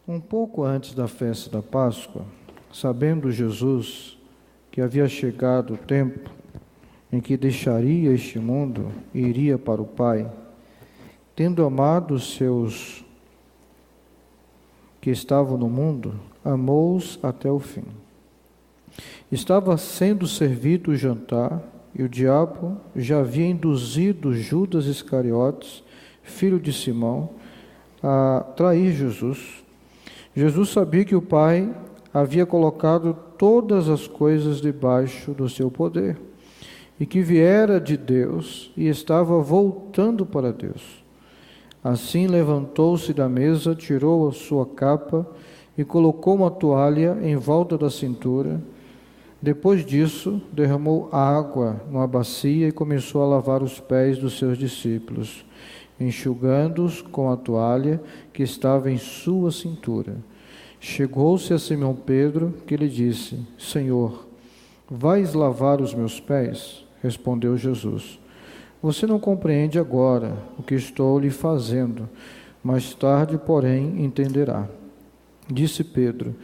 Um pouco antes da festa da Páscoa, sabendo Jesus que havia chegado o tempo em que deixaria este mundo e iria para o Pai, tendo amado os seus que estavam no mundo, amou-os até o fim. Estava sendo servido o jantar, e o diabo já havia induzido Judas Iscariotes, filho de Simão, a trair Jesus. Jesus sabia que o Pai havia colocado todas as coisas debaixo do seu poder, e que viera de Deus e estava voltando para Deus. Assim levantou-se da mesa, tirou a sua capa e colocou uma toalha em volta da cintura. Depois disso, derramou água numa bacia e começou a lavar os pés dos seus discípulos, enxugando-os com a toalha que estava em sua cintura. Chegou-se a Simão Pedro, que lhe disse: Senhor, vais lavar os meus pés? Respondeu Jesus: Você não compreende agora o que estou lhe fazendo, mais tarde, porém, entenderá. Disse Pedro: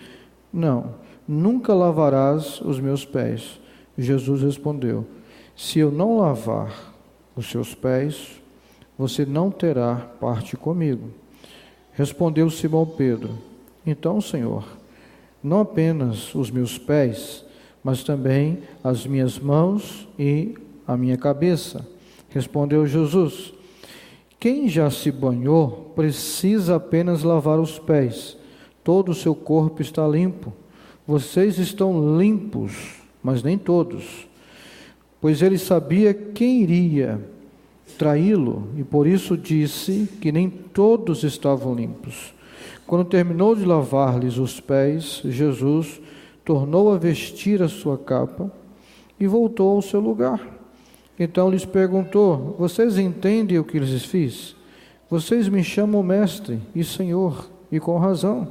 Não, nunca lavarás os meus pés. Jesus respondeu: Se eu não lavar os seus pés, você não terá parte comigo. Respondeu Simão Pedro: Então, Senhor, não apenas os meus pés, mas também as minhas mãos e a minha cabeça. Respondeu Jesus: Quem já se banhou precisa apenas lavar os pés. Todo o seu corpo está limpo. Vocês estão limpos, mas nem todos. Pois ele sabia quem iria traí-lo, e por isso disse que nem todos estavam limpos. Quando terminou de lavar-lhes os pés, Jesus tornou a vestir a sua capa e voltou ao seu lugar. Então lhes perguntou: Vocês entendem o que lhes fiz? Vocês me chamam mestre e senhor, e com razão,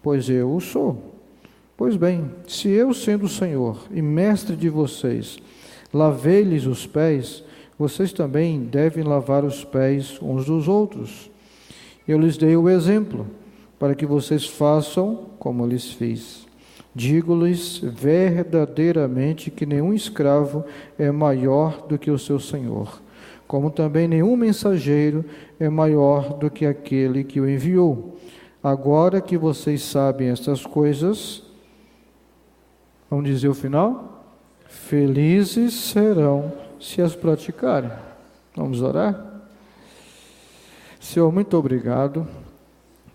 pois eu o sou. Pois bem, se eu, sendo senhor e mestre de vocês, lavei-lhes os pés, vocês também devem lavar os pés uns dos outros. Eu lhes dei o exemplo, para que vocês façam como lhes fiz. Digo-lhes verdadeiramente que nenhum escravo é maior do que o seu senhor, como também nenhum mensageiro é maior do que aquele que o enviou. Agora que vocês sabem estas coisas, vamos dizer o final? Felizes serão se as praticarem. Vamos orar? Senhor, muito obrigado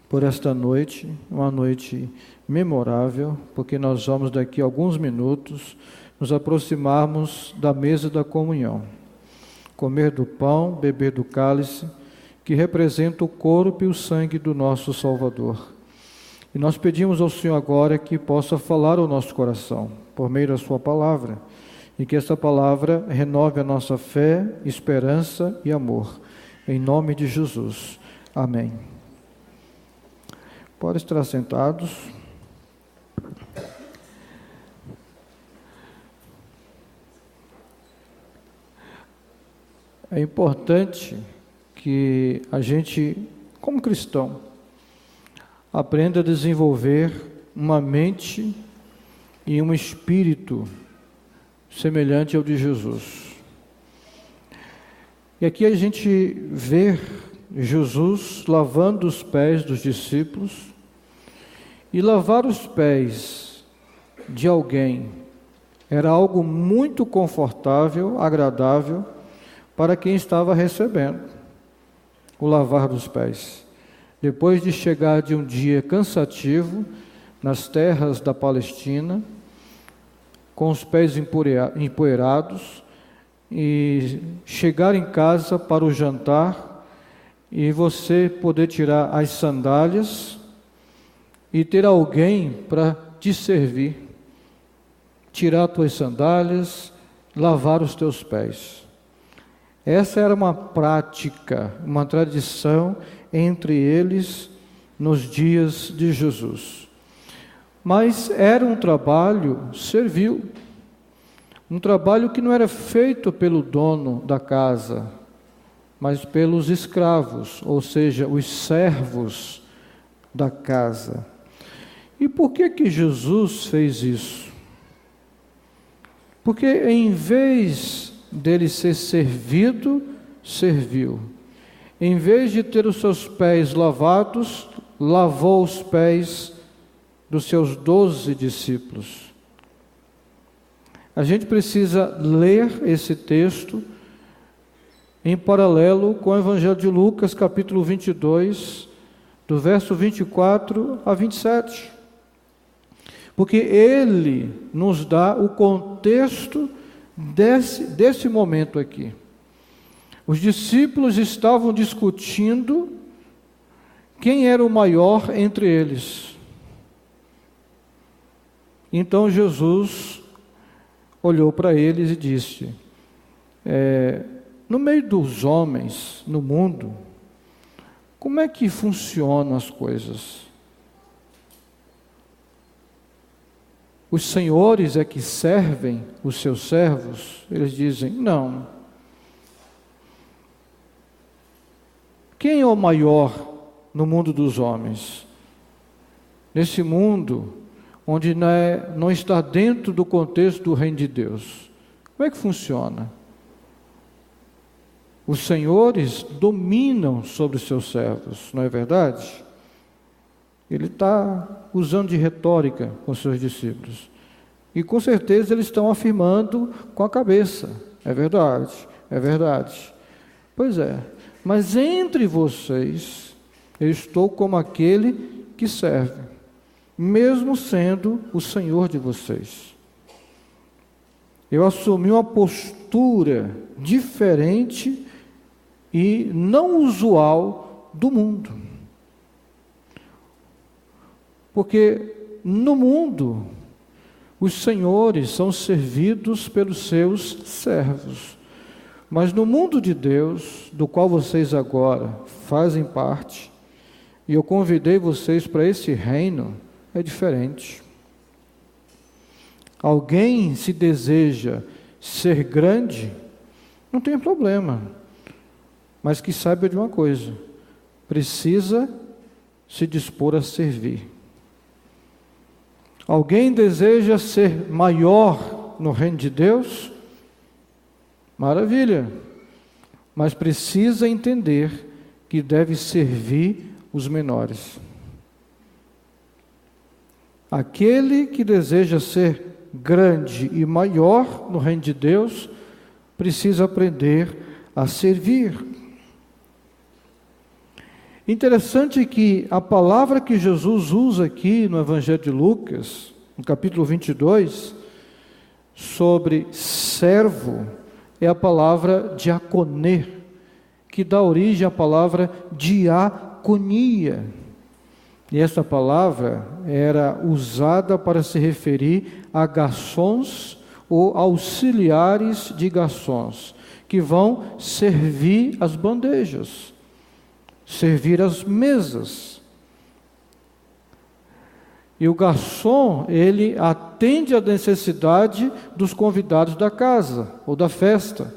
por esta noite, uma noite memorável, porque nós vamos daqui a alguns minutos nos aproximarmos da mesa da comunhão, comer do pão, beber do cálice, que representa o corpo e o sangue do nosso Salvador. E nós pedimos ao Senhor agora que possa falar ao nosso coração, por meio da sua palavra, e que essa palavra renove a nossa fé, esperança e amor. Em nome de Jesus. Amém. Podem estar sentados. É importante que a gente, como cristão, aprenda a desenvolver uma mente e um espírito semelhante ao de Jesus. E aqui a gente vê Jesus lavando os pés dos discípulos, e lavar os pés de alguém era algo muito confortável, agradável para quem estava recebendo o lavar dos pés. Depois de chegar de um dia cansativo nas terras da Palestina, com os pés empoeirados, e chegar em casa para o jantar e você poder tirar as sandálias e ter alguém para te servir, tirar as tuas sandálias, lavar os teus pés. Essa era uma prática, uma tradição entre eles nos dias de Jesus. Mas era um trabalho servil, um trabalho que não era feito pelo dono da casa, mas pelos escravos, ou seja, os servos da casa. E por que Jesus fez isso? Porque em vez dele ser servido, serviu. Em vez de ter os seus pés lavados, lavou os pés dos seus 12 discípulos. A gente precisa ler esse texto em paralelo com o Evangelho de Lucas, capítulo 22, do verso 24 a 27. Porque ele nos dá o contexto desse momento aqui. Os discípulos estavam discutindo quem era o maior entre eles. Então Jesus olhou para eles e disse: no meio dos homens, no mundo, como é que funcionam as coisas? Os senhores é que servem os seus servos? Eles dizem, não. Quem é o maior no mundo dos homens? Nesse mundo onde não está dentro do contexto do reino de Deus. Como é que funciona? Os senhores dominam sobre os seus servos, não é verdade? Ele está usando de retórica com seus discípulos. E com certeza eles estão afirmando com a cabeça. É verdade, é verdade. Pois é, mas entre vocês, eu estou como aquele que serve, mesmo sendo o Senhor de vocês. Eu assumi uma postura diferente e não usual do mundo. Porque no mundo, os senhores são servidos pelos seus servos. Mas no mundo de Deus, do qual vocês agora fazem parte, e eu convidei vocês para esse reino, é diferente. Alguém se deseja ser grande, não tem problema. Mas que saiba de uma coisa, precisa se dispor a servir. Alguém deseja ser maior no reino de Deus? Maravilha, mas precisa entender que deve servir os menores. Aquele que deseja ser grande e maior no reino de Deus, precisa aprender a servir. Interessante que a palavra que Jesus usa aqui no Evangelho de Lucas, no capítulo 22, sobre servo, é a palavra diaconê, que dá origem à palavra diaconia. E essa palavra era usada para se referir a garçons ou auxiliares de garçons, que vão servir as bandejas, servir as mesas. E o garçom, ele atende à necessidade dos convidados da casa ou da festa.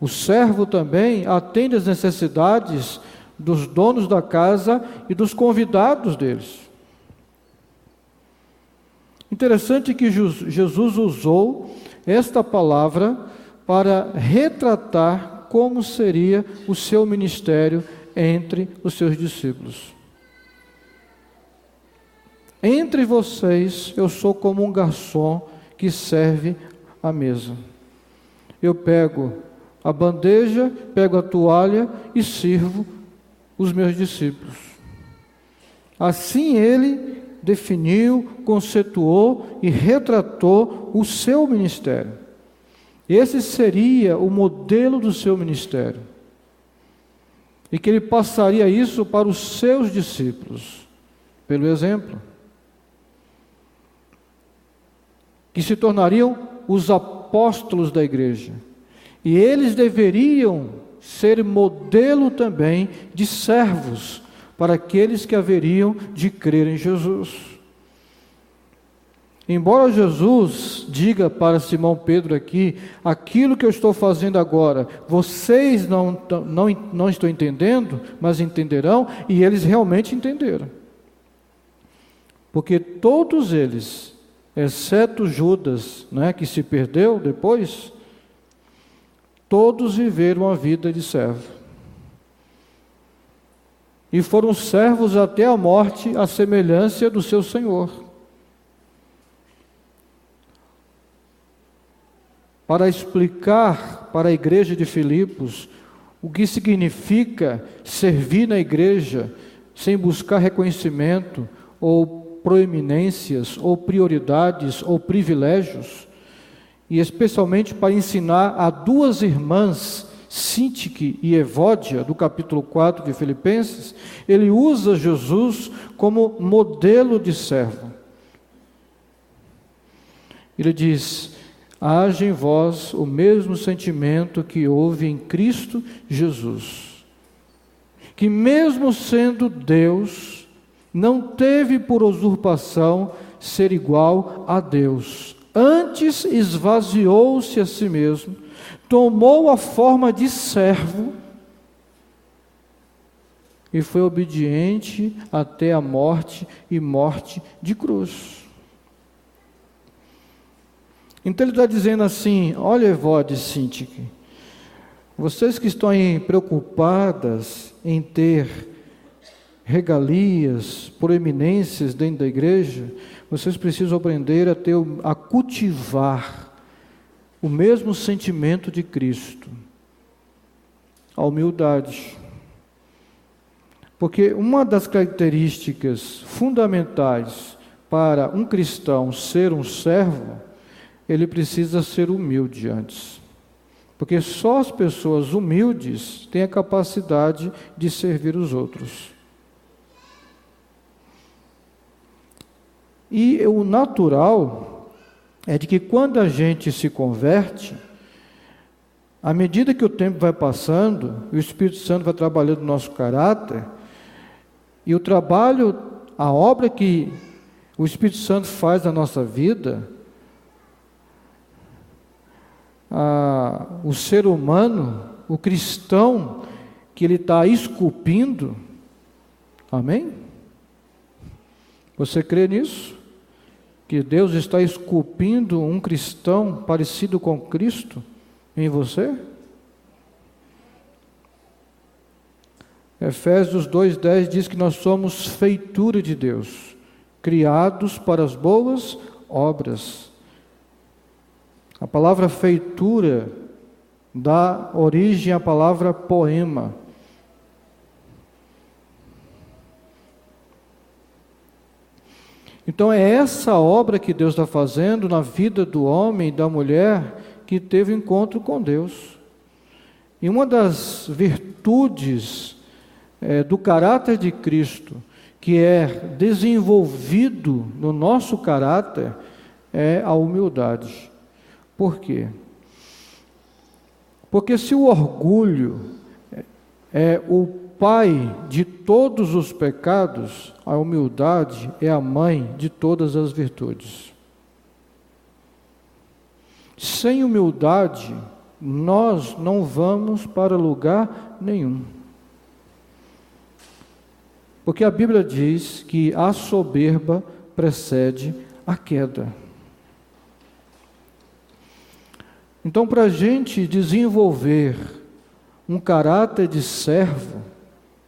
O servo também atende às necessidades dos donos da casa e dos convidados deles. Interessante que Jesus usou esta palavra para retratar como seria o seu ministério entre os seus discípulos. Entre vocês, eu sou como um garçom que serve a mesa. Eu pego a bandeja, pego a toalha e sirvo os meus discípulos. Assim ele definiu, conceituou e retratou o seu ministério. Esse seria o modelo do seu ministério. E que ele passaria isso para os seus discípulos, pelo exemplo. Que se tornariam os apóstolos da igreja. E eles deveriam ser modelo também de servos para aqueles que haveriam de crer em Jesus. Embora Jesus diga para Simão Pedro aqui, aquilo que eu estou fazendo agora, vocês não estão entendendo, mas entenderão, e eles realmente entenderam. Porque todos eles, exceto Judas, né, que se perdeu depois, todos viveram a vida de servo. E foram servos até a morte, à semelhança do seu Senhor. Para explicar para a igreja de Filipos o que significa servir na igreja sem buscar reconhecimento, ou proeminências, ou prioridades, ou privilégios, e especialmente para ensinar a duas irmãs, Sintique e Evódia, do capítulo 4 de Filipenses, ele usa Jesus como modelo de servo. Ele diz: haja em vós o mesmo sentimento que houve em Cristo Jesus, que mesmo sendo Deus, não teve por usurpação ser igual a Deus. Antes esvaziou-se a si mesmo, tomou a forma de servo e foi obediente até a morte e morte de cruz. Então ele está dizendo assim: olha, Evódia e Sintique, vocês que estão aí preocupadas em ter regalias, proeminências dentro da igreja, vocês precisam aprender a cultivar o mesmo sentimento de Cristo, a humildade. Porque uma das características fundamentais para um cristão ser um servo, ele precisa ser humilde antes. Porque só as pessoas humildes têm a capacidade de servir os outros. E o natural é de que quando a gente se converte, à medida que o tempo vai passando, o Espírito Santo vai trabalhando no nosso caráter, e o trabalho, a obra que o Espírito Santo faz na nossa vida, o ser humano, o cristão, que ele está esculpindo, amém? Você crê nisso? Que Deus está esculpindo um cristão parecido com Cristo em você? Efésios 2:10 diz que nós somos feitura de Deus, criados para as boas obras. A palavra feitura dá origem à palavra poema. Então é essa obra que Deus está fazendo na vida do homem e da mulher que teve encontro com Deus. E uma das virtudes do caráter de Cristo, que é desenvolvido no nosso caráter, é a humildade. Por quê? Porque se o orgulho é o pai de todos os pecados, a humildade é a mãe de todas as virtudes. Sem humildade, nós não vamos para lugar nenhum. Porque a Bíblia diz que a soberba precede a queda. Então, para a gente desenvolver um caráter de servo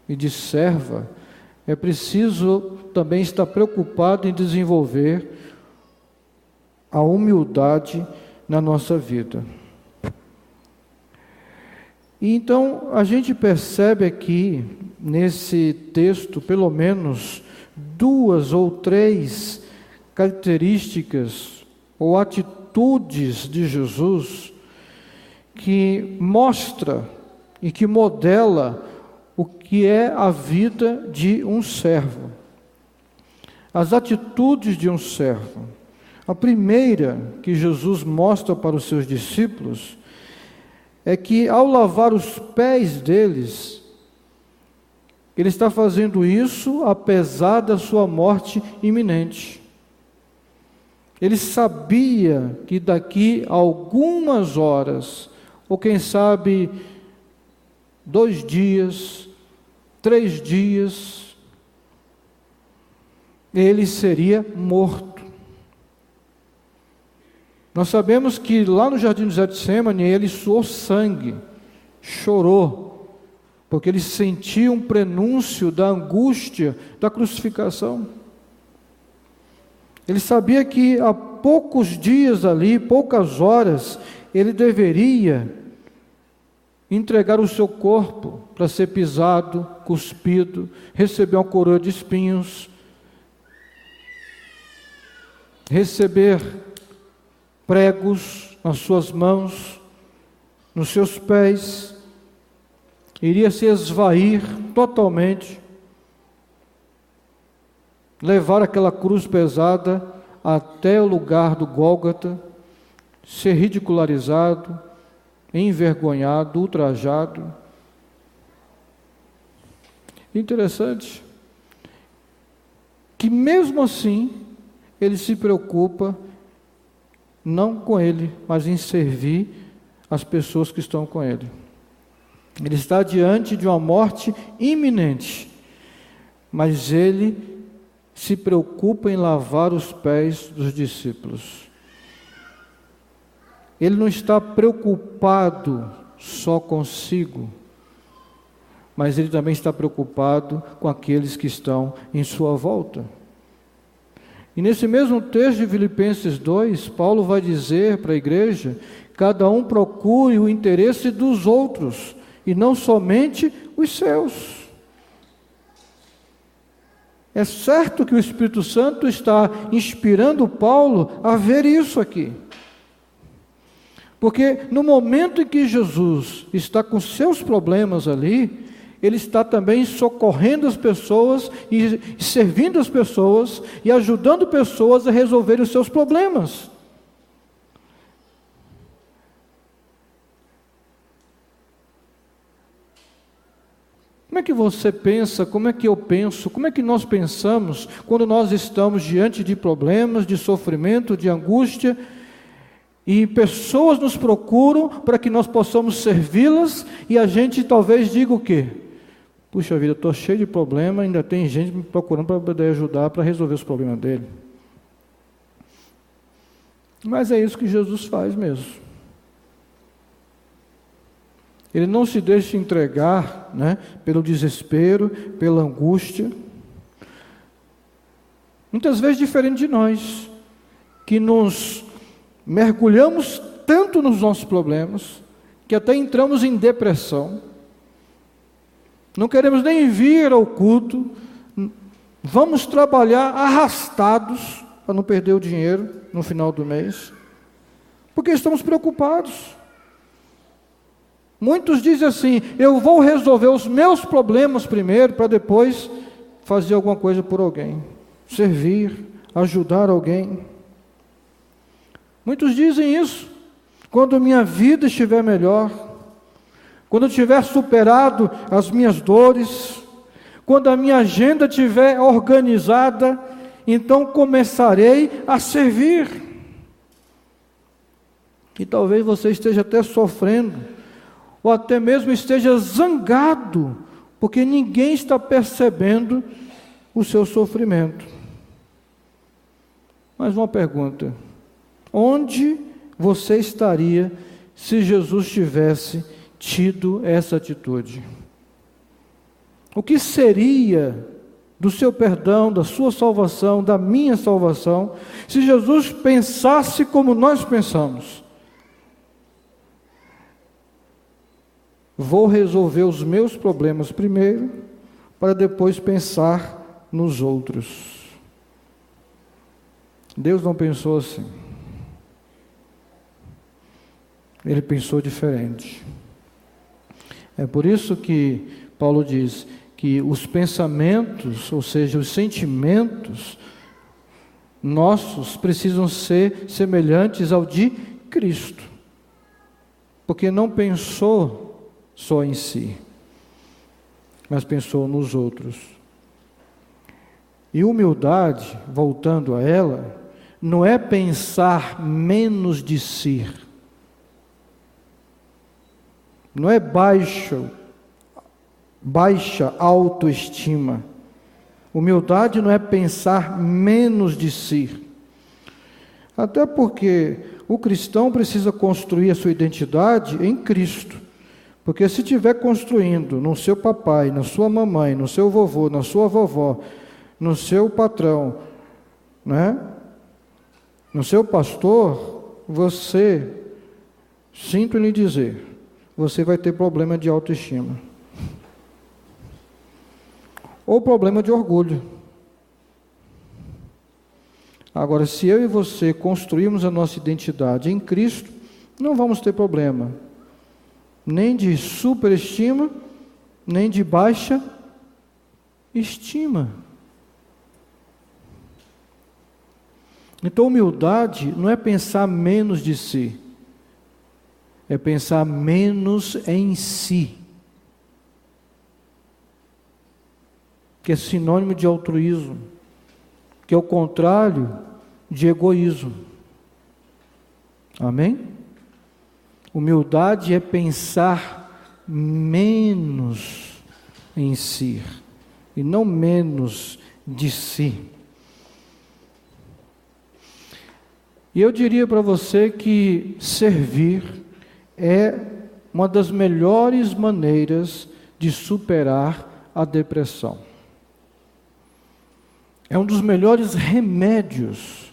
e de serva, é preciso também estar preocupado em desenvolver a humildade na nossa vida. E então, a gente percebe aqui, nesse texto, pelo menos 2 ou 3 características ou atitudes de Jesus que mostra e que modela o que é a vida de um servo. As atitudes de um servo. A primeira que Jesus mostra para os seus discípulos é que, ao lavar os pés deles, ele está fazendo isso apesar da sua morte iminente. Ele sabia que daqui a algumas horas, ou quem sabe 2 dias, 3 dias, ele seria morto. Nós sabemos que lá no jardim de Getsêmani ele suou sangue, chorou, porque ele sentia um prenúncio da angústia da crucificação. Ele sabia que há poucos dias ali, poucas horas, ele deveria entregar o seu corpo para ser pisado, cuspido, receber uma coroa de espinhos, receber pregos nas suas mãos, nos seus pés, iria se esvair totalmente, levar aquela cruz pesada até o lugar do Gólgota, ser ridicularizado, envergonhado, ultrajado. Interessante que mesmo assim ele se preocupa não com ele, mas em servir as pessoas que estão com ele. Ele está diante de uma morte iminente, mas ele se preocupa em lavar os pés dos discípulos. Ele não está preocupado só consigo, mas ele também está preocupado com aqueles que estão em sua volta. E nesse mesmo texto de Filipenses 2, Paulo vai dizer para a igreja: cada um procure o interesse dos outros, e não somente os seus. É certo que o Espírito Santo está inspirando Paulo a ver isso aqui. Porque no momento em que Jesus está com seus problemas ali, ele está também socorrendo as pessoas e servindo as pessoas e ajudando pessoas a resolverem os seus problemas. Como é que você pensa, como é que eu penso, como é que nós pensamos quando nós estamos diante de problemas, de sofrimento, de angústia, e pessoas nos procuram para que nós possamos servi-las, e a gente talvez diga o quê? Puxa vida, estou cheio de problema, ainda tem gente me procurando para poder ajudar, para resolver os problemas dele. Mas é isso que Jesus faz mesmo. Ele não se deixa entregar, pelo desespero, pela angústia. Muitas vezes diferente de nós, que nos mergulhamos tanto nos nossos problemas, que até entramos em depressão. Não queremos nem vir ao culto, vamos trabalhar arrastados, para não perder o dinheiro no final do mês, porque estamos preocupados. Muitos dizem assim: eu vou resolver os meus problemas primeiro, para depois fazer alguma coisa por alguém, servir, ajudar alguém. Muitos dizem isso, quando minha vida estiver melhor, quando eu tiver superado as minhas dores, quando a minha agenda estiver organizada, então começarei a servir. E talvez você esteja até sofrendo, ou até mesmo esteja zangado, porque ninguém está percebendo o seu sofrimento. Mas uma pergunta: onde você estaria se Jesus tivesse tido essa atitude? O que seria do seu perdão, da sua salvação, da minha salvação, se Jesus pensasse como nós pensamos? Vou resolver os meus problemas primeiro, para depois pensar nos outros. Deus não pensou assim. Ele pensou diferente. É por isso que Paulo diz que os pensamentos, ou seja, os sentimentos nossos precisam ser semelhantes ao de Cristo, porque não pensou só em si, mas pensou nos outros. E humildade, voltando a ela, não é pensar menos de si, não é baixa autoestima. Humildade não é pensar menos de si. Até porque o cristão precisa construir a sua identidade em Cristo. Porque se estiver construindo no seu papai, na sua mamãe, no seu vovô, na sua vovó, no seu patrão, né? No seu pastor, você, sinto lhe dizer, você vai ter problema de autoestima. Ou problema de orgulho. Agora, se eu e você construirmos a nossa identidade em Cristo, não vamos ter problema, nem de superestima, nem de baixa estima. Então, humildade não é pensar menos de si, é pensar menos em si, que é sinônimo de altruísmo, que é o contrário de egoísmo. Amém? Humildade é pensar menos em si, e não menos de si. E eu diria para você que servir é uma das melhores maneiras de superar a depressão. É um dos melhores remédios.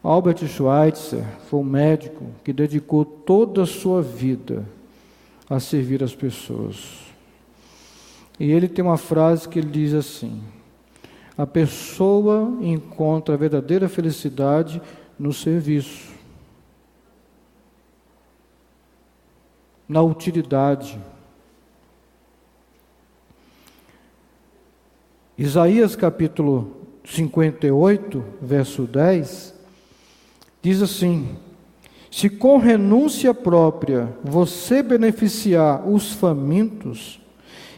Albert Schweitzer foi um médico que dedicou toda a sua vida a servir as pessoas. E ele tem uma frase que ele diz assim: a pessoa encontra a verdadeira felicidade no serviço, na utilidade. Isaías capítulo 58, verso 10, diz assim: se com renúncia própria você beneficiar os famintos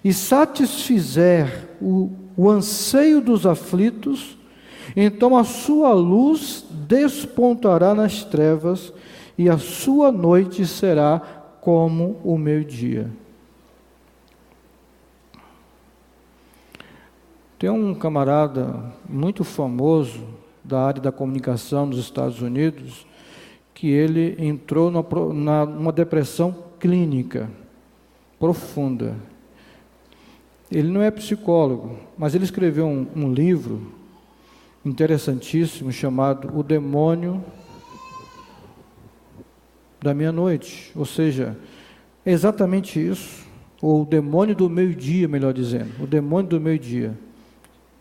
e satisfizer o anseio dos aflitos, então a sua luz despontará nas trevas e a sua noite será como o meio-dia. Tem um camarada muito famoso da área da comunicação nos Estados Unidos, que ele entrou numa depressão clínica profunda. Ele não é psicólogo, mas ele escreveu um livro interessantíssimo chamado O Demônio da Meia-Noite, ou seja, é exatamente isso, ou o demônio do meio-dia, melhor dizendo, o demônio do meio-dia.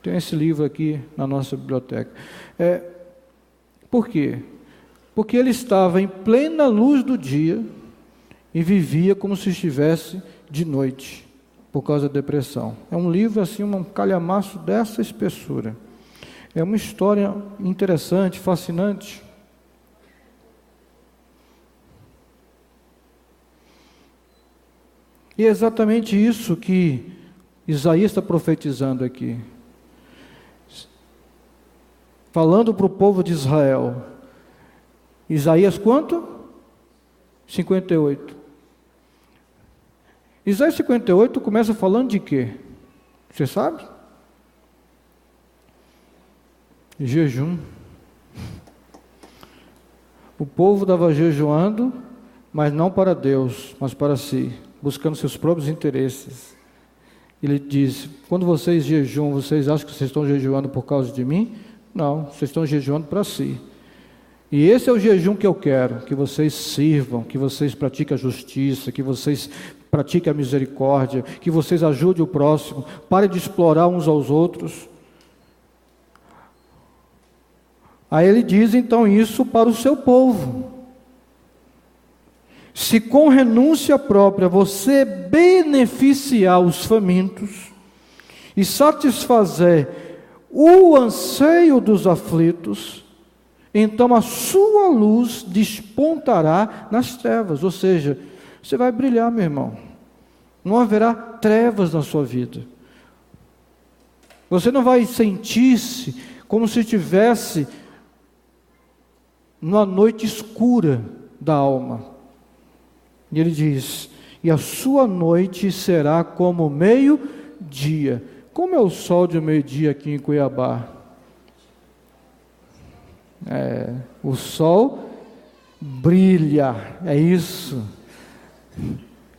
Tem esse livro aqui na nossa biblioteca. Por quê? Porque ele estava em plena luz do dia e vivia como se estivesse de noite, por causa da depressão. É um livro assim, um calhamaço dessa espessura. É uma história interessante, fascinante. E é exatamente isso que Isaías está profetizando aqui. Falando para o povo de Israel. Isaías quanto? 58. Isaías 58 começa falando de quê? Você sabe? Jejum. O povo estava jejuando, mas não para Deus, mas para si, buscando seus próprios interesses. Ele diz: quando vocês jejuam, vocês acham que vocês estão jejuando por causa de mim? Não, vocês estão jejuando para si. E esse é o jejum que eu quero, que vocês sirvam, que vocês pratiquem a justiça, que vocês pratiquem a misericórdia, que vocês ajudem o próximo, parem de explorar uns aos outros. Aí ele diz então isso para o seu povo. Se com renúncia própria você beneficiar os famintos e satisfazer o anseio dos aflitos, então a sua luz despontará nas trevas. Ou seja, você vai brilhar, meu irmão. Não haverá trevas na sua vida. Você não vai sentir-se como se estivesse numa noite escura da alma. E ele diz: e a sua noite será como meio-dia. Como é o sol de meio-dia aqui em Cuiabá? O sol brilha, é isso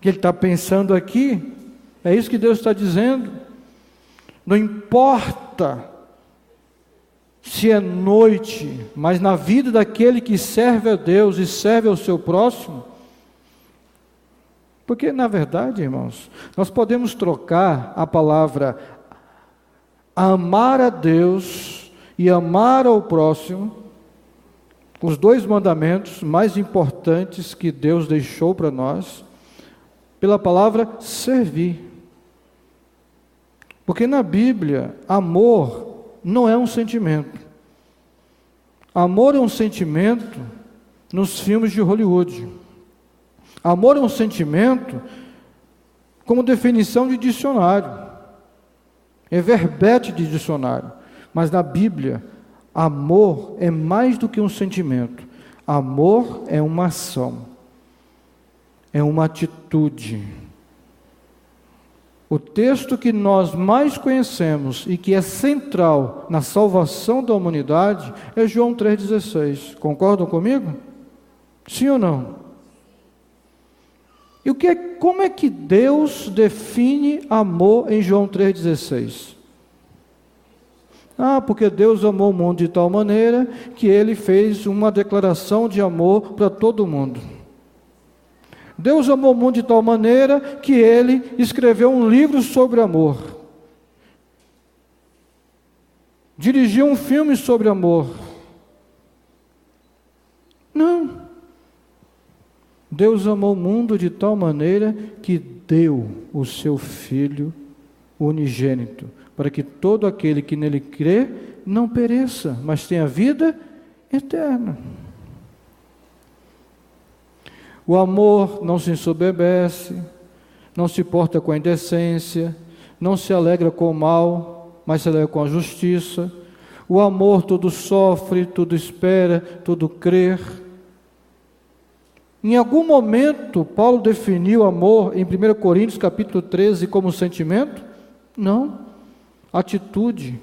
que ele está pensando aqui, é isso que Deus está dizendo. Não importa se é noite, mas na vida daquele que serve a Deus e serve ao seu próximo, porque na verdade, irmãos, nós podemos trocar a palavra amar a Deus e amar ao próximo, os dois mandamentos mais importantes que Deus deixou para nós, pela palavra servir. Porque na Bíblia, amor não é um sentimento. Amor é um sentimento nos filmes de Hollywood. Amor é um sentimento como definição de dicionário. É verbete de dicionário. Mas na Bíblia, amor é mais do que um sentimento. Amor é uma ação. É uma atitude. O texto que nós mais conhecemos e que é central na salvação da humanidade é João 3,16. Concordam comigo? Sim ou não? E como é que Deus define amor em João 3,16? Porque Deus amou o mundo de tal maneira que Ele fez uma declaração de amor para todo mundo. Deus amou o mundo de tal maneira que Ele escreveu um livro sobre amor. Dirigiu um filme sobre amor. Não. Deus amou o mundo de tal maneira que deu o seu Filho unigênito, para que todo aquele que nele crê não pereça, mas tenha vida eterna. O amor não se ensoberbece, não se porta com a indecência, não se alegra com o mal, mas se alegra com a justiça. O amor tudo sofre, tudo espera, tudo crê. Em algum momento, Paulo definiu amor em 1 Coríntios capítulo 13 como sentimento? Não. Atitude.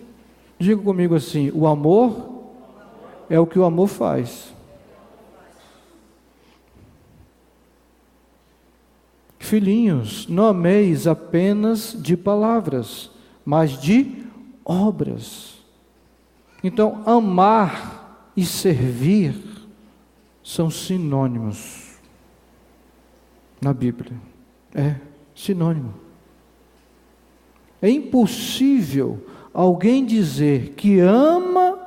Diga comigo assim: o amor é o que o amor faz. Filhinhos, não ameis apenas de palavras, mas de obras. Então, amar e servir são sinônimos na Bíblia. É sinônimo. É impossível alguém dizer que ama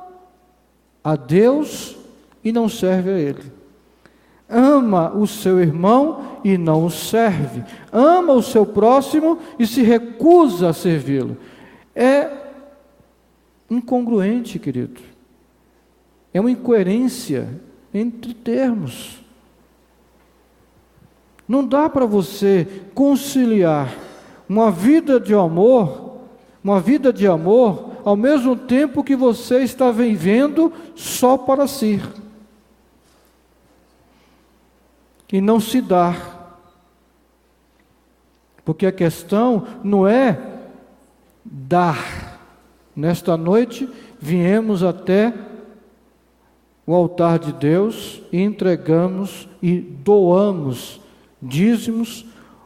a Deus e não serve a Ele. Ama o seu irmão e não o serve. Ama o seu próximo e se recusa a servi-lo. É incongruente, querido. É uma incoerência entre termos. Não dá para você conciliar uma vida de amor, ao mesmo tempo que você está vivendo só para si. E não se dar. Porque a questão não é dar. Nesta noite, viemos até o altar de Deus e entregamos e doamos dízimos,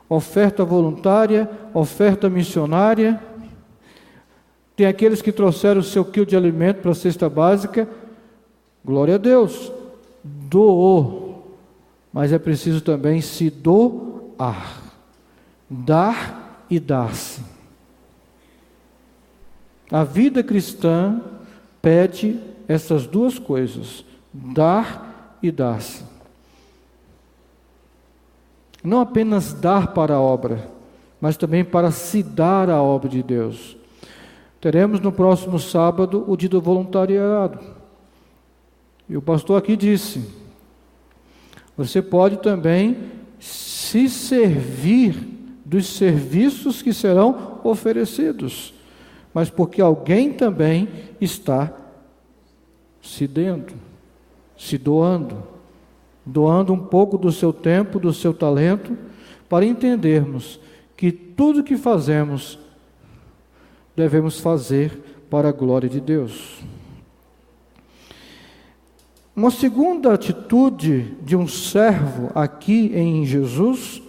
oferta voluntária, oferta missionária. Tem aqueles que trouxeram o seu quilo de alimento para a cesta básica. Glória a Deus. Doou. Mas é preciso também se doar. Dar e dar-se. A vida cristã pede essas duas coisas: dar e dar-se. Não apenas dar para a obra, mas também para se dar à obra de Deus. Teremos no próximo sábado o dia do voluntariado. E o pastor aqui disse: você pode também se servir dos serviços que serão oferecidos, mas porque alguém também está se dando, se doando um pouco do seu tempo, do seu talento, para entendermos que tudo que fazemos devemos fazer para a glória de Deus. Uma segunda atitude de um servo aqui em Jesus,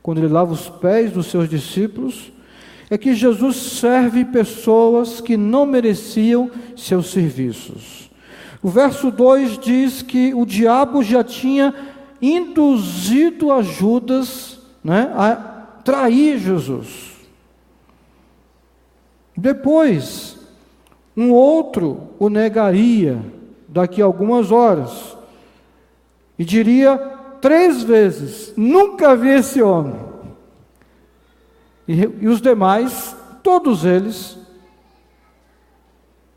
quando ele lava os pés dos seus discípulos, é que Jesus serve pessoas que não mereciam seus serviços. O verso 2 diz que o diabo já tinha induzido a Judas, a trair Jesus. Depois, um outro o negaria daqui a algumas horas e diria 3 vezes: nunca vi esse homem. E os demais, todos eles,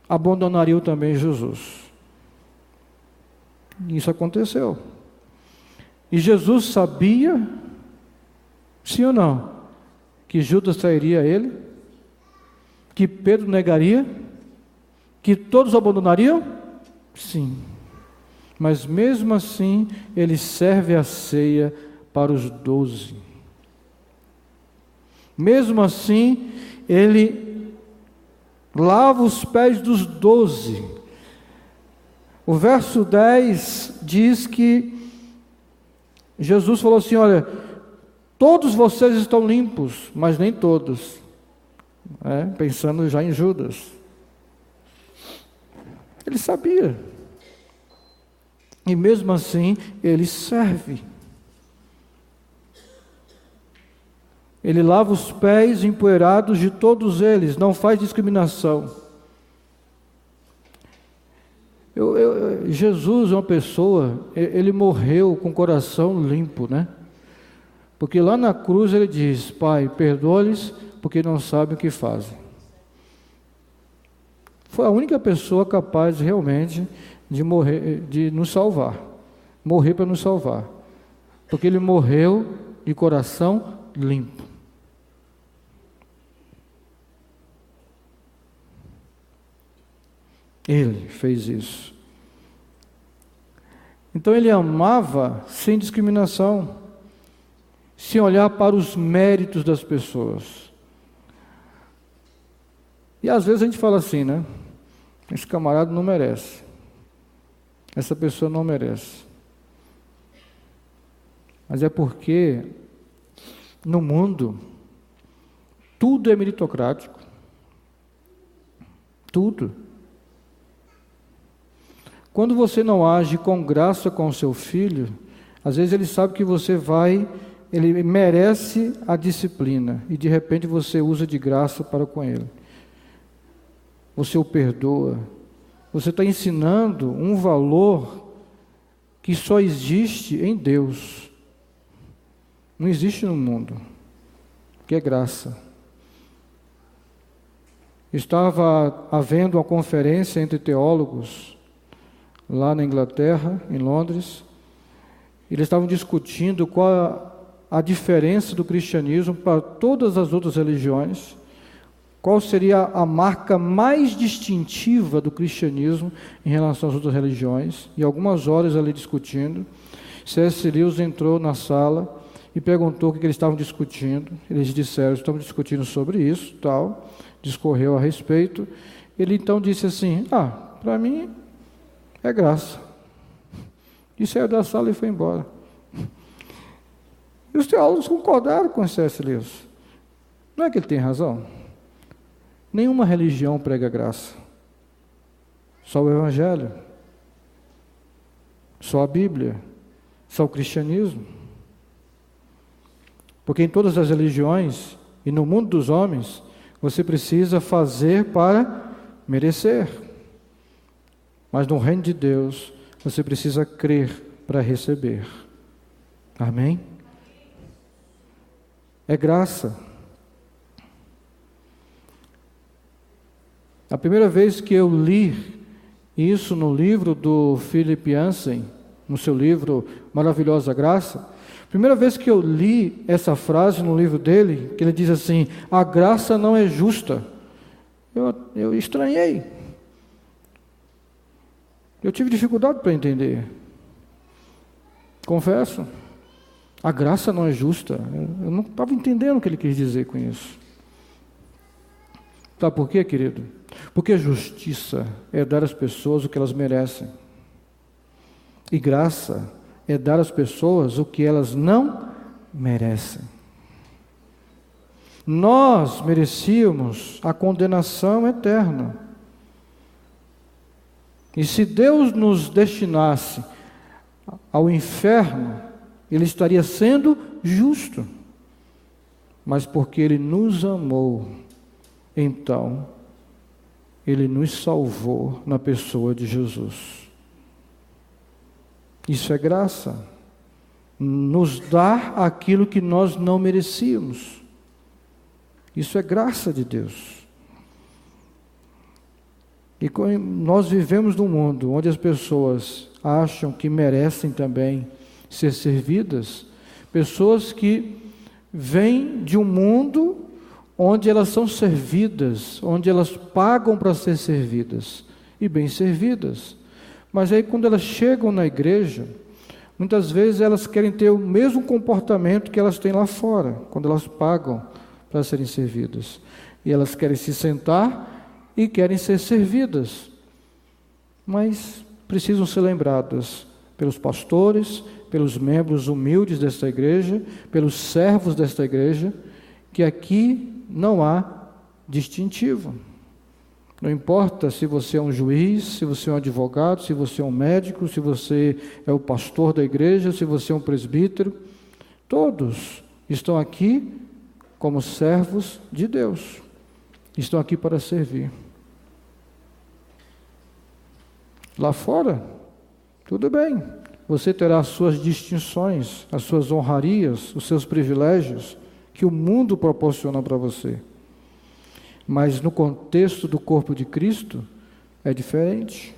abandonariam também Jesus. Isso aconteceu. E Jesus sabia, sim ou não, que Judas trairia ele, que Pedro negaria, que todos abandonariam? Sim. Mas mesmo assim, ele serve a ceia para os 12. Mesmo assim, ele lava os pés dos 12. O verso 10 diz que Jesus falou assim: olha, todos vocês estão limpos, mas nem todos. Pensando já em Judas. Ele sabia. E mesmo assim, ele serve. Ele lava os pés empoeirados de todos eles, não faz discriminação. Jesus é uma pessoa, ele morreu com o coração limpo, Porque lá na cruz ele diz: Pai, perdoa-lhes, porque não sabem o que fazem. Foi a única pessoa capaz realmente de morrer, de nos salvar. Morrer para nos salvar. Porque ele morreu de coração limpo. Ele fez isso. Então ele amava sem discriminação, sem olhar para os méritos das pessoas. E às vezes a gente fala assim, esse camarada não merece. Essa pessoa não merece. Mas é porque no mundo tudo é meritocrático. Tudo. Quando você não age com graça com o seu filho, às vezes ele sabe que ele merece a disciplina, e de repente você usa de graça para com ele. Você o perdoa. Você está ensinando um valor que só existe em Deus. Não existe no mundo, que é graça. Estava havendo uma conferência entre teólogos lá na Inglaterra, em Londres. Eles estavam discutindo qual a diferença do cristianismo para todas as outras religiões, qual seria a marca mais distintiva do cristianismo em relação às outras religiões. E algumas horas ali discutindo, C.S. Lewis entrou na sala e perguntou o que eles estavam discutindo. Eles disseram: estamos discutindo sobre isso, tal, discorreu a respeito. Ele então disse assim: para mim é graça. E saiu da sala e foi embora. E os teólogos concordaram com C.S. Lewis. Não é que ele tem razão? Nenhuma religião prega graça. Só o Evangelho. Só a Bíblia. Só o cristianismo. Porque em todas as religiões e no mundo dos homens, você precisa fazer para merecer. Mas no reino de Deus, você precisa crer para receber. Amém? É graça. A primeira vez que eu li isso no livro do Philip Yancey, no seu livro Maravilhosa Graça, a primeira vez que eu li essa frase no livro dele, que ele diz assim: a graça não é justa, eu estranhei. Eu tive dificuldade para entender. Confesso. A graça não é justa. Eu não estava entendendo o que ele quis dizer com isso. Sabe por quê, querido? Porque justiça é dar às pessoas o que elas merecem. E graça é dar às pessoas o que elas não merecem. Nós merecíamos a condenação eterna. E se Deus nos destinasse ao inferno, Ele estaria sendo justo. Mas porque Ele nos amou, então Ele nos salvou na pessoa de Jesus. Isso é graça. Nos dar aquilo que nós não merecíamos. Isso é graça de Deus. E nós vivemos num mundo onde as pessoas acham que merecem também ser servidas, pessoas que vêm de um mundo onde elas são servidas, onde elas pagam para ser servidas, e bem servidas. Mas aí quando elas chegam na igreja, muitas vezes elas querem ter o mesmo comportamento que elas têm lá fora, quando elas pagam para serem servidas. E elas querem se sentar e querem ser servidas, mas precisam ser lembradas pelos pastores, pelos membros humildes desta igreja, pelos servos desta igreja, que aqui não há distintivo. Não importa se você é um juiz, se você é um advogado, se você é um médico, se você é o pastor da igreja, se você é um presbítero, todos estão aqui como servos de Deus, estão aqui para servir. Lá fora, tudo bem, você terá as suas distinções, as suas honrarias, os seus privilégios, que o mundo proporciona para você. Mas no contexto do corpo de Cristo, é diferente.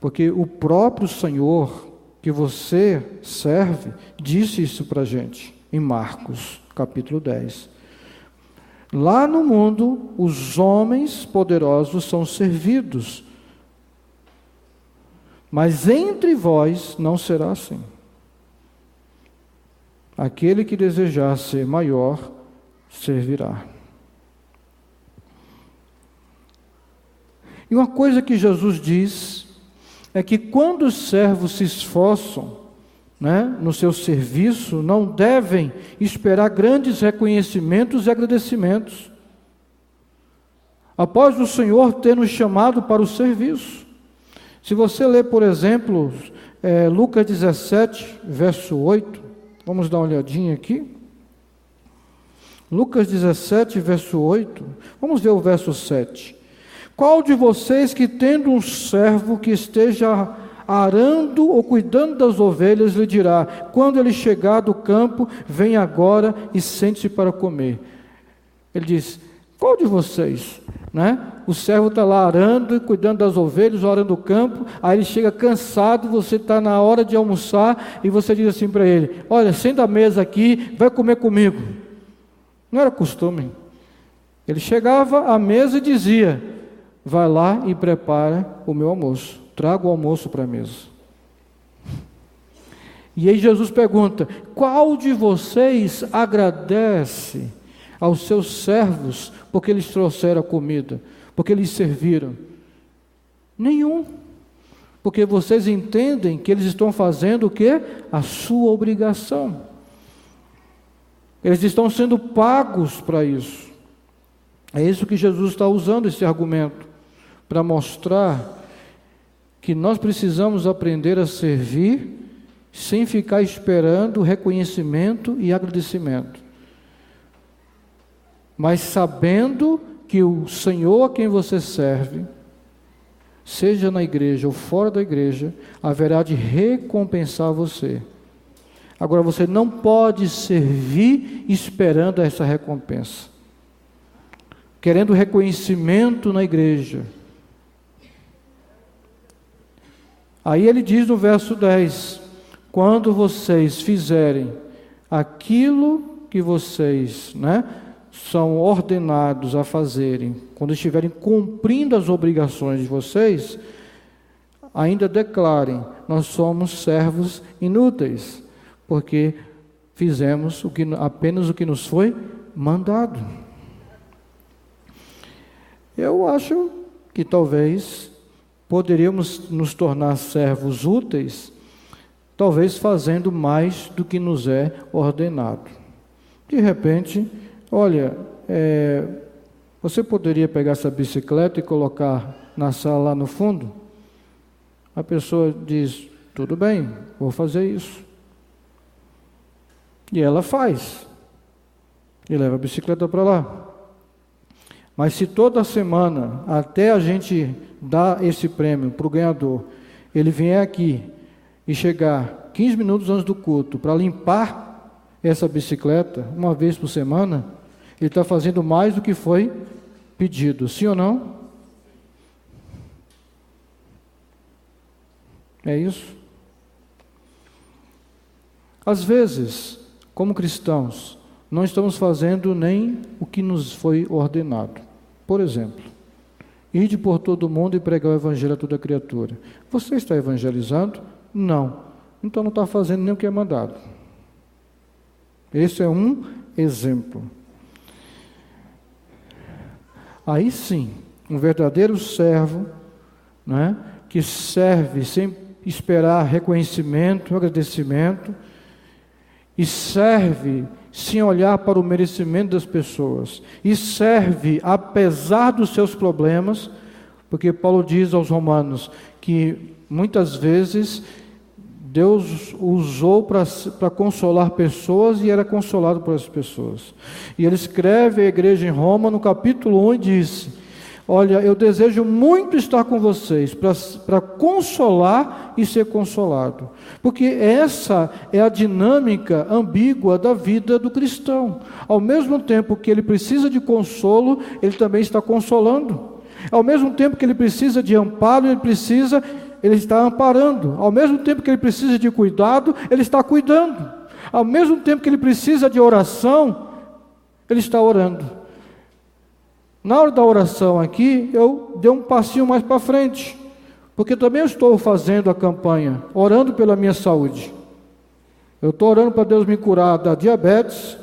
Porque o próprio Senhor que você serve, disse isso para a gente, em Marcos, capítulo 10. Lá no mundo, os homens poderosos são servidos, mas entre vós não será assim. Aquele que desejar ser maior, servirá. E uma coisa que Jesus diz é que quando os servos se esforçam, no seu serviço, não devem esperar grandes reconhecimentos e agradecimentos. Após o Senhor ter nos chamado para o serviço. Se você ler, por exemplo, Lucas 17, verso 8, vamos dar uma olhadinha aqui. Lucas 17, verso 8, vamos ver o verso 7. Qual de vocês que tendo um servo que esteja arando ou cuidando das ovelhas, lhe dirá, quando ele chegar do campo, vem agora e sente-se para comer? Ele diz, qual de vocês? O servo está lá arando e cuidando das ovelhas, orando o campo, aí ele chega cansado, você está na hora de almoçar, e você diz assim para ele, olha, senta à mesa aqui, vai comer comigo. Não era costume. Ele chegava à mesa e dizia, vai lá e prepara o meu almoço, traga o almoço para a mesa. E aí Jesus pergunta, qual de vocês agradece aos seus servos, porque eles trouxeram a comida, porque eles serviram? Nenhum, porque vocês entendem que eles estão fazendo o quê? A sua obrigação. Eles estão sendo pagos para isso. É isso que Jesus está usando, esse argumento, para mostrar que nós precisamos aprender a servir sem ficar esperando reconhecimento e agradecimento, mas sabendo que o Senhor a quem você serve, seja na igreja ou fora da igreja, haverá de recompensar você. Agora, você não pode servir esperando essa recompensa, querendo reconhecimento na igreja. Aí ele diz no verso 10, quando vocês fizerem aquilo que vocês, são ordenados a fazerem, quando estiverem cumprindo as obrigações de vocês, ainda declarem, nós somos servos inúteis, porque fizemos apenas o que nos foi mandado. Eu acho que talvez poderíamos nos tornar servos úteis, talvez fazendo mais do que nos é ordenado. De repente, olha, você poderia pegar essa bicicleta e colocar na sala lá no fundo? A pessoa diz, tudo bem, vou fazer isso. E ela faz. E leva a bicicleta para lá. Mas se toda semana, até a gente dar esse prêmio para o ganhador, ele vier aqui e chegar 15 minutos antes do culto para limpar essa bicicleta, uma vez por semana, ele está fazendo mais do que foi pedido, sim ou não? É isso? Às vezes, como cristãos, não estamos fazendo nem o que nos foi ordenado. Por exemplo, ide por todo o mundo e pregar o evangelho a toda criatura. Você está evangelizando? Não. Então não está fazendo nem o que é mandado. Esse é um exemplo. Aí sim, um verdadeiro servo, né, que serve sem esperar reconhecimento, agradecimento, e serve sem olhar para o merecimento das pessoas, e serve apesar dos seus problemas, porque Paulo diz aos Romanos que muitas vezes Deus usou para consolar pessoas e era consolado por essas pessoas. E ele escreve à igreja em Roma, no capítulo 1, e diz: olha, eu desejo muito estar com vocês para consolar e ser consolado. Porque essa é a dinâmica ambígua da vida do cristão. Ao mesmo tempo que ele precisa de consolo, ele também está consolando. Ao mesmo tempo que ele precisa de amparo, ele está amparando. Ao mesmo tempo que ele precisa de cuidado, ele está cuidando. Ao mesmo tempo que ele precisa de oração, ele está orando. Na hora da oração aqui, eu dei um passinho mais para frente, porque também eu estou fazendo a campanha, orando pela minha saúde. Eu estou orando para Deus me curar da diabetes,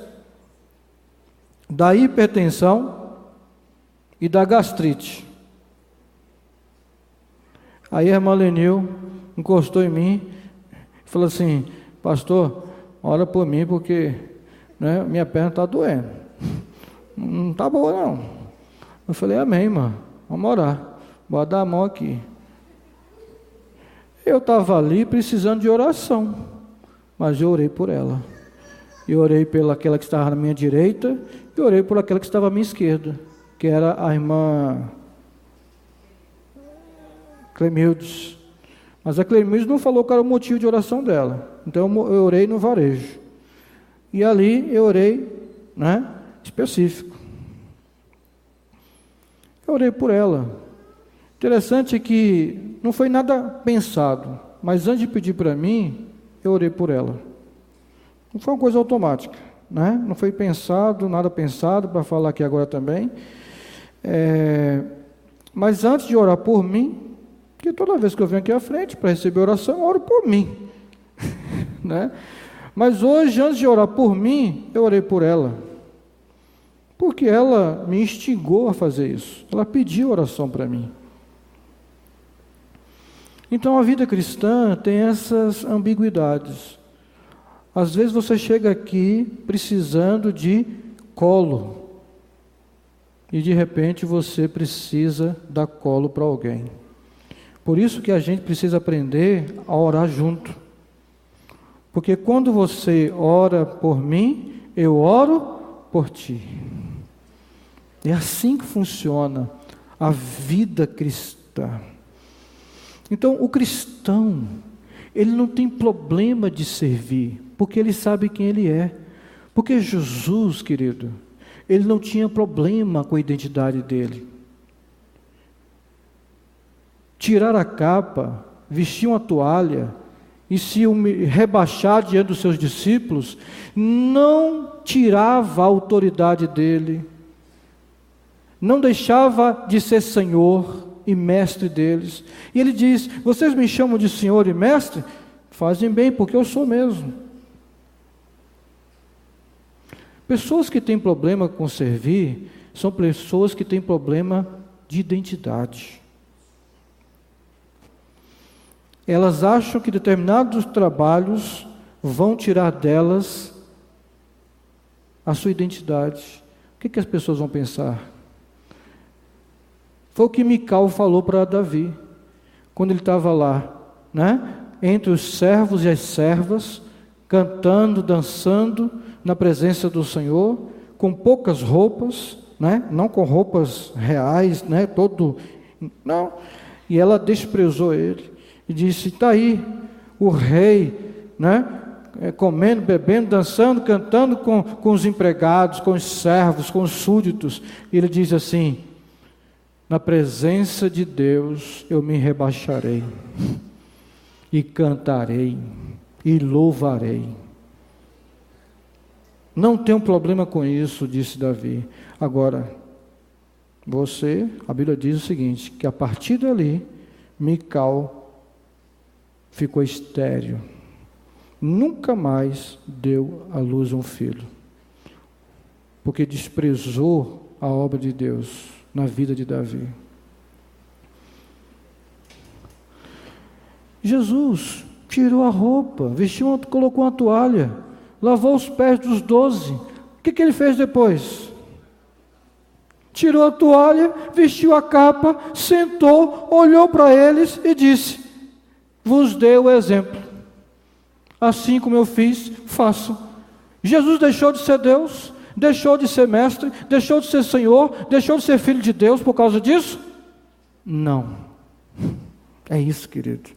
da hipertensão e da gastrite. Aí a irmã Lenil encostou em mim e falou assim: pastor, ora por mim porque, né, minha perna está doendo. Não está boa não. Eu falei: amém, irmã, vamos orar. Bota dar a mão aqui. Eu estava ali precisando de oração, mas eu orei por ela. Eu orei pelaquela que estava na minha direita e orei por aquela que estava à minha esquerda, que era a irmã Clemildes. Mas a Clemildes não falou qual era o motivo de oração dela. Então eu orei no varejo. E ali eu orei, né, específico. Eu orei por ela. Interessante que não foi nada pensado, mas antes de pedir para mim, eu orei por ela. Não foi uma coisa automática, né? Não foi pensado, nada pensado, para falar aqui agora também. Mas antes de orar por mim, porque toda vez que eu venho aqui à frente para receber oração, eu oro por mim. Né? Mas hoje, antes de orar por mim, eu orei por ela. Porque ela me instigou a fazer isso. Ela pediu oração para mim. Então a vida cristã tem essas ambiguidades. Às vezes você chega aqui precisando de colo. E de repente você precisa dar colo para alguém. Por isso que a gente precisa aprender a orar junto. Porque quando você ora por mim, eu oro por ti. É assim que funciona a vida cristã. Então, o cristão, ele não tem problema de servir, porque ele sabe quem ele é. Porque Jesus, querido, ele não tinha problema com a identidade dele. Tirar a capa, vestir uma toalha e se rebaixar diante dos seus discípulos, não tirava a autoridade dele, não deixava de ser Senhor e mestre deles. E ele diz: vocês me chamam de Senhor e mestre? Fazem bem, porque eu sou mesmo. Pessoas que têm problema com servir, são pessoas que têm problema de identidade. Elas acham que determinados trabalhos vão tirar delas a sua identidade. O que as pessoas vão pensar? Foi o que Mical falou para Davi, quando ele estava lá, né? Entre os servos e as servas, cantando, dançando, na presença do Senhor, com poucas roupas, né? Não com roupas reais, né? Não. E ela desprezou ele e disse: está aí o rei, né? Comendo, bebendo, dançando, cantando com os empregados, com os servos, com os súditos. E ele diz assim: na presença de Deus eu me rebaixarei, e cantarei, e louvarei. Não tenho problema com isso, disse Davi. Agora, a Bíblia diz o seguinte, que a partir dali, Mical ficou estéril. Nunca mais deu à luz um filho, porque desprezou a obra de Deus na vida de Davi. Jesus tirou a roupa, vestiu, colocou uma toalha, lavou os pés dos 12. O que ele fez depois? Tirou a toalha, vestiu a capa, sentou, olhou para eles e disse: vos dei o exemplo. Assim como eu fiz, façam. Jesus deixou de ser Deus, deixou de ser mestre, deixou de ser Senhor, deixou de ser filho de Deus por causa disso? Não. É isso, querido.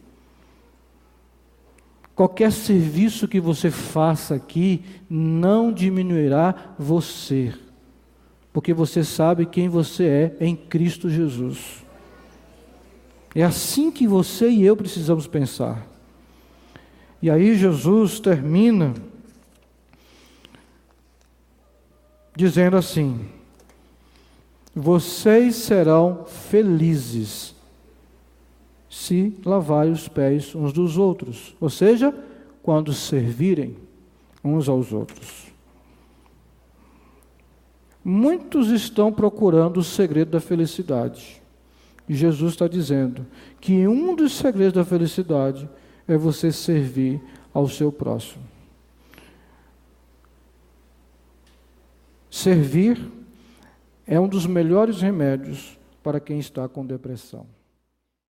Qualquer serviço que você faça aqui não diminuirá você, porque você sabe quem você é em Cristo Jesus. É assim que você e eu precisamos pensar. E aí Jesus termina dizendo assim: vocês serão felizes se lavarem os pés uns dos outros, ou seja, quando servirem uns aos outros. Muitos estão procurando o segredo da felicidade. E Jesus está dizendo que um dos segredos da felicidade é você servir ao seu próximo. Servir é um dos melhores remédios para quem está com depressão.